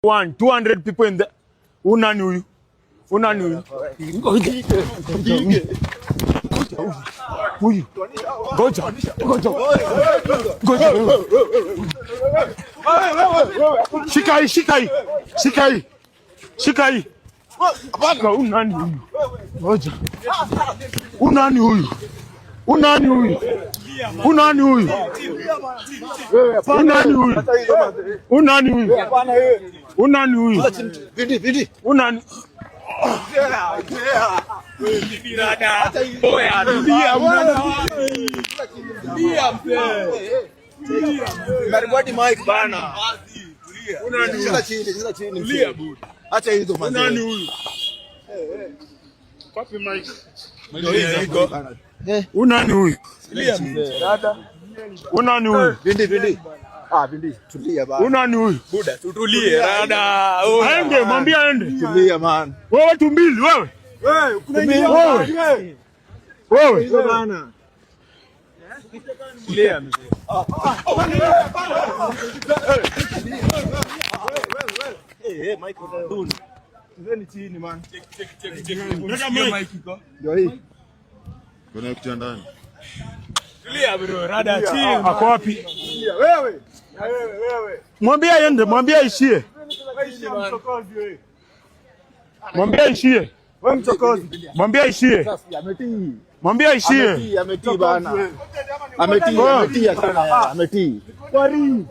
200 people in the unani huyu huyu ngoja shika hii hapana unani huyu ngoja unani huyu Vindi unani Maribadi Mike bana. Cheza chini. Acha hizo manzi. Unani huyu? Papi Mike. Unani huyu? Dada. Unani huyu? Vindi. Vindi. Tulia bana. Unani huyu? Buda, tutulie dada. Aende, mwambie aende. Tulia man. Wewe watu mbili wewe. Unaingia wewe bana. Tulia mzee. Mike dun. Tuzeni chini man. Check. Ndio Mike iko. Ndio hii. Kuna kitu ndani. Tulia bro, rada chini. Ako wapi? Wewe. Mwambie aende, mwambie aishie. Mwambie aishie. Wewe mchokozi. Mwambie aishie. Ametii. Mwambie aishie. Ametii bana. Ametii sana. Ametii. Kwani